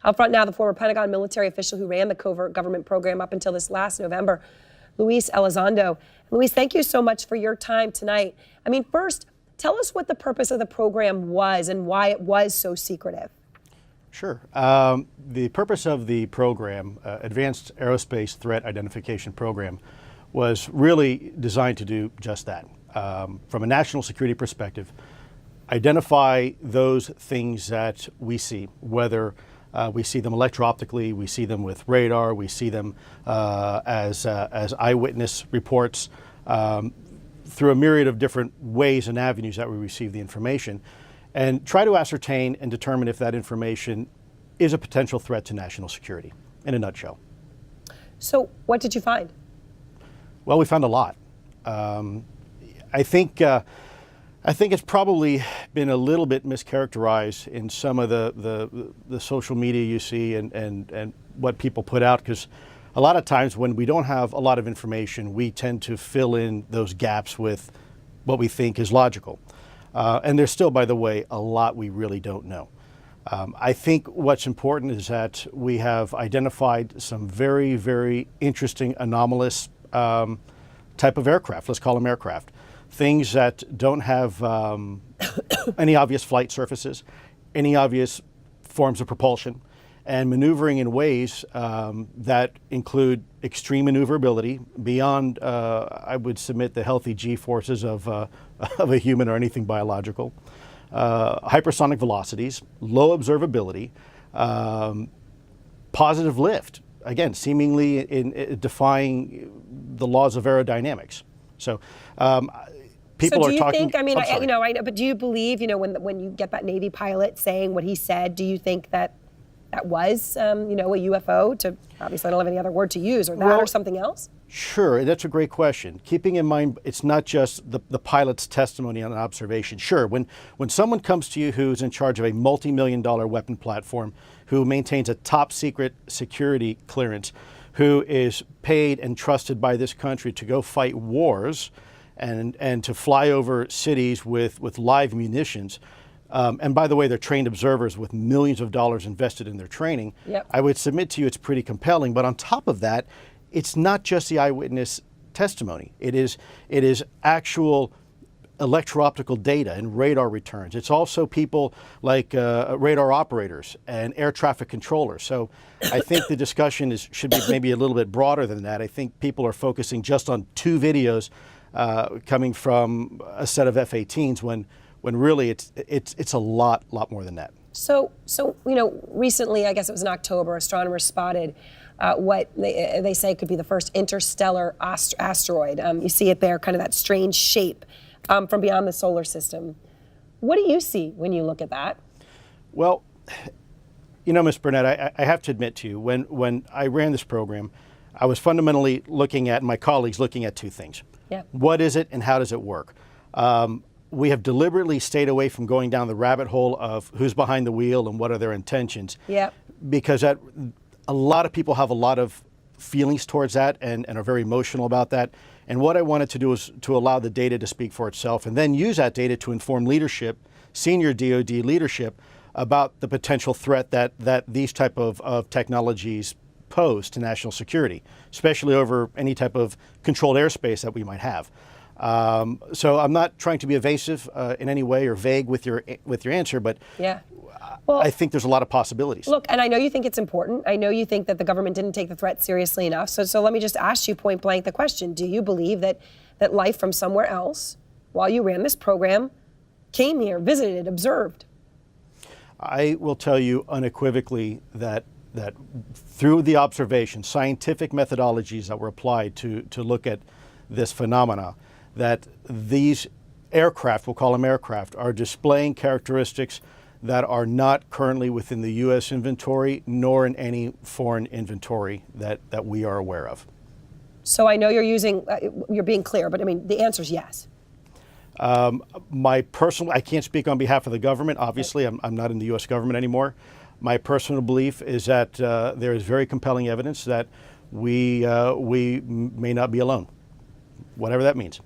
Up front now, the former Pentagon military official who ran the covert government program up until this last November, Luis Elizondo. Luis, thank you so much for your time tonight. I mean, first, tell us what the purpose of the program was and why it was so secretive. Sure. The purpose of the program, Advanced Aerospace Threat Identification Program, was really designed to do just that. From a national security perspective, identify those things that we see, whether we see them electro-optically, we see them with radar, we see them as eyewitness reports, through a myriad of different ways and avenues that we receive the information, and try to ascertain and determine if that information is a potential threat to national security, in a nutshell. So what did you find? Well, we found a lot. I think it's probably been a little bit mischaracterized in some of the social media you see and what people put out, because a lot of times when we don't have a lot of information, we tend to fill in those gaps with what we think is logical. And there's still, by the way, a lot we really don't know. I think what's important is that we have identified some very, very interesting, anomalous type of aircraft. Let's call them aircraft. Things that don't have any obvious flight surfaces, any obvious forms of propulsion, and maneuvering in ways that include extreme maneuverability beyond, I would submit, the healthy G-forces of a human or anything biological, hypersonic velocities, low observability, positive lift, again, seemingly in defying the laws of aerodynamics. So people are talking. Think, I mean, but do you believe, when you get that Navy pilot saying what he said, do you think that that was, a UFO? To obviously, I don't have any other word to use, or that, or something else? Sure, that's a great question. Keeping in mind, it's not just the pilot's testimony on an observation. Sure, when someone comes to you who's in charge of a multi-million-dollar weapon platform, who maintains a top-secret security clearance, who is paid and trusted by this country to go fight wars and to fly over cities with live munitions, and by the way, they're trained observers with millions of dollars invested in their training. Yep. I would submit to you it's pretty compelling. But on top of that, it's not just the eyewitness testimony. It is actual electro-optical data and radar returns. It's also people like radar operators and air traffic controllers. So I think the discussion should be maybe a little bit broader than that. I think people are focusing just on 2 videos coming from a set of F-18s when really it's a lot more than that. So recently, I guess it was in October, astronomers spotted what they say could be the first interstellar asteroid. You see it there, kind of that strange shape from beyond the solar system. What do you see when you look at that? Well, Ms. Burnett, I have to admit to you, when I ran this program, I was fundamentally looking at, my colleagues looking at 2 things. Yeah. What is it and how does it work? We have deliberately stayed away from going down the rabbit hole of who's behind the wheel and what are their intentions. Yeah. Because a lot of people have a lot of feelings towards that and are very emotional about that. And what I wanted to do is to allow the data to speak for itself and then use that data to inform leadership, senior DoD leadership, about the potential threat that these type of technologies pose to national security, especially over any type of controlled airspace that we might have. So I'm not trying to be evasive in any way or vague with your answer, but yeah. Well, I think there's a lot of possibilities. Look, and I know you think it's important. I know you think that the government didn't take the threat seriously enough. So let me just ask you point blank the question. Do you believe that life from somewhere else, while you ran this program, came here, visited, observed? I will tell you unequivocally that through the observation, scientific methodologies that were applied to look at this phenomena, that these aircraft, we'll call them aircraft, are displaying characteristics that are not currently within the U.S. inventory, nor in any foreign inventory that we are aware of. So I know you're being clear, but I mean, the answer is yes. I can't speak on behalf of the government. Obviously, I'm not in the U.S. government anymore. My personal belief is that there is very compelling evidence that we may not be alone, whatever that means.